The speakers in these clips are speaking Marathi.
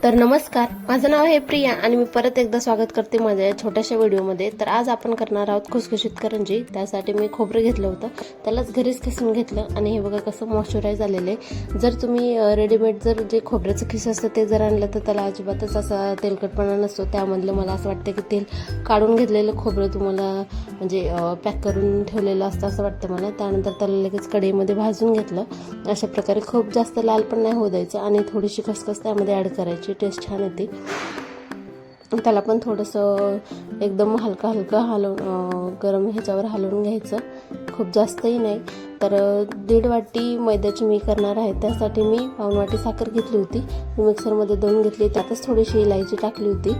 तर नमस्कार, माझं नाव आहे प्रिया आणि मी परत एकदा स्वागत करते माझ्या छोट्याशा व्हिडिओमध्ये। तर आज आपण करणार आहोत खुसखुशीत करंजी। त्यासाठी मी खोबरं घेतलं होतं, त्यालाच घरीच किसून घेतलं आणि हे बघा कसं मॉइश्चराइज झालेलं आहे। जर तुम्ही रेडीमेड जे खोबऱ्याचं खिस असतं ते जर आणलं तर त्याला अजिबातच असा तेलकटपणा नसतो। त्यामधलं मला असं वाटतं की तेल काढून घेतलेलं खोबरं तुम्हाला म्हणजे पॅक करून ठेवलेलं असतं असं वाटतं मला। त्यानंतर त्याला लगेच कढईमध्ये भाजून घेतलं। अशा प्रकारे खूप जास्त लाल पण नाही होऊ द्यायचं आणि थोडीशी खसखस त्यामध्ये ॲड करायची, टेस्ट छान येते। त्याला पण थोडंसं एकदम हलका हलवून गरम ह्याच्यावर हलवून घ्यायचं, खूप जास्तही नाही। तर 1.5 वाटी मैद्याची मी करणार आहे, त्यासाठी मी पाऊण वाटी साखर घेतली होती, मिक्सरमध्ये दळून घेतली, त्यातच थोडीशी इलायची टाकली होती।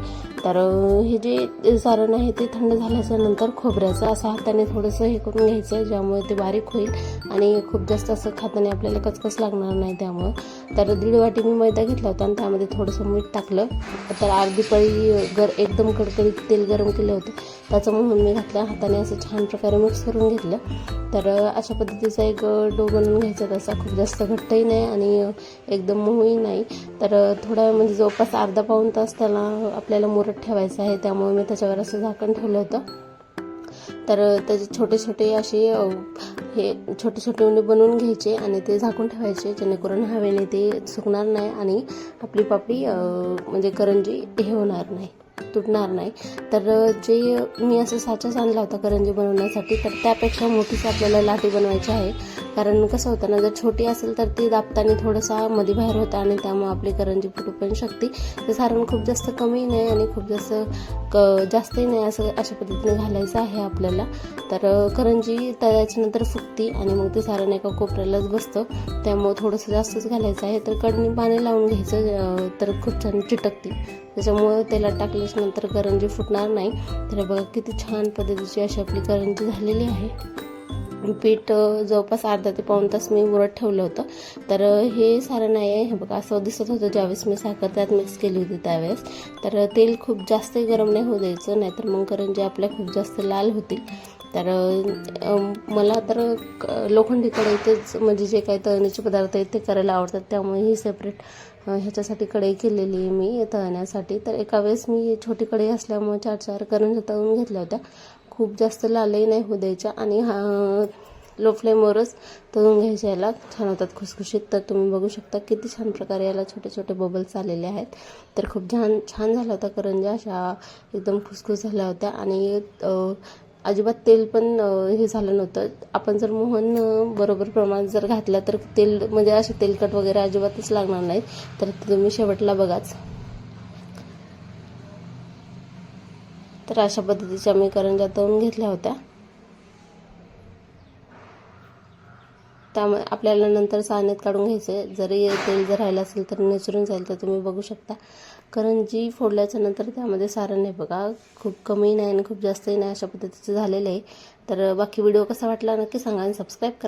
तर हे जे सारण आहे ते थंड झाल्याच्या नंतर खोबऱ्याचं असं हाताने थोडंसं हे करून घ्यायचं, ज्यामुळे ते बारीक होईल आणि खूप जास्त असं खाताना आपल्याला कचकच लागणार नाही त्यामुळं। तर 1.5 वाटी मी मैदा घेतला होता आणि त्यामध्ये थोडंसं मीठ टाकलं। तर अर्धी पळी एकदम कडकडीत तेल गरम केलं होतं, त्याचं मोहन मी घातलं, हाताने असं छान प्रकारे मिक्स करून घेतलं। तर अशा पद्धतीचा एक डो बनवून घ्यायचा, तसा खूप जास्त घट्टही नाही आणि एकदम मऊही नाही। तर थोडा म्हणजे जवळपास अर्धा पाऊण तास त्याला आपल्याला मुरत ठेवायचं आहे, त्यामुळे मी त्याच्यावर असं झाकण ठेवलं होतं। तर त्याचे छोटे छोटे असे हे छोटे छोटे उंडे बनवून घ्यायचे आणि ते झाकून ठेवायचे, जेणेकरून हवेने ते सुकणार नाही आणि आपली पापडी म्हणजे करंजी हे होणार नाही, तुटणार नाही। तर जे मी असं साचाच आणला होता करंजी बनवण्यासाठी, तर त्यापेक्षा मोठीच आपल्याला लाटी बनवायची आहे। कारण कसं होतं ना, जर छोटी असेल तर ती दाबताना थोडंसं मध्ये बाहेर होतं आणि त्यामुळे आपली करंजी फुटू पण शकते। ते सारण खूप जास्त कमी नाही आणि खूप जास्तही नाही, असं अशा पद्धतीने घालायचं आहे आपल्याला। तर करंजी तळल्याच्या नंतर फुगती आणि मग ते सारण एका कोपऱ्यालाच बसतं, त्यामुळे थोडंसं जास्तच घालायचं आहे। तर कडनी पाणी लावून घ्यायचं, तर खूप छान चिटकते, त्याच्यामुळे तेलात टाकल्याच्या नंतर करंजी फुटणार नाही। तर बघा किती छान पद्धतीची अशी आपली करंजी झालेली आहे। पीठ जवळपास अर्धा ते पाऊण तास मी मुरत ठेवलं होतं। तर हे सारण आहे, हे बघा असं दिसत होतं ज्यावेळेस मी साखर त्यात मिक्स केली होती त्यावेळेस। तर तेल खूप जास्त गरम नाही होऊ द्यायचं, नाहीतर मग करंजी आपल्या खूप जास्त लाल होतील। तर मला तर लोखंडी कढईतच म्हणजे जे काही तळणीचे पदार्थ आहेत ते करायला आवडतात, त्यामुळे ही सेपरेट ह्याच्यासाठी कढई केलेली आहे मी तळण्यासाठी। तर एका वेळेस मी छोटी कढई असल्यामुळे 4 करंज्या तळून घेतल्या होत्या, खूप जास्त लालही नाही होऊ द्यायच्या आणि लो फ्लेमवरच तळून घ्यायच्या, याला छान होतात खुसखुशीत। तर तुम्ही बघू शकता किती छान प्रकारे याला छोटे छोटे बबल्स आलेले आहेत। तर खूप छान झाला होता करंज्या, अशा एकदम खुसखुस झाल्या होत्या आणि अजिबात तेल पण हे झालं नव्हतं। आपण जर मोहन बरोबर प्रमाणात जर घातलं तर तेल म्हणजे असे तेलकट वगैरे अजिबातच लागणार नाहीत। तर तुम्ही शेवटला बघाच। तर अशा पद्धतीच्या मी करंज्या तळून घेतल्या होत्या, त्यामुळे आपल्याला नंतर चाळणीत काढून घ्यायचे। जरी तेल जर राहिलं असेल तर निचरून जाईल। तर तुम्ही बघू शकता करंजी फोडल्याच्या नंतर त्यामध्ये सारण आहे बघा, खूप कमी नाही आणि खूप जास्तही नाही, अशा पद्धतीचं झालेलं आहे। तर बाकी व्हिडिओ कसा वाटला नक्की सांगा आणि सबस्क्राईब करा।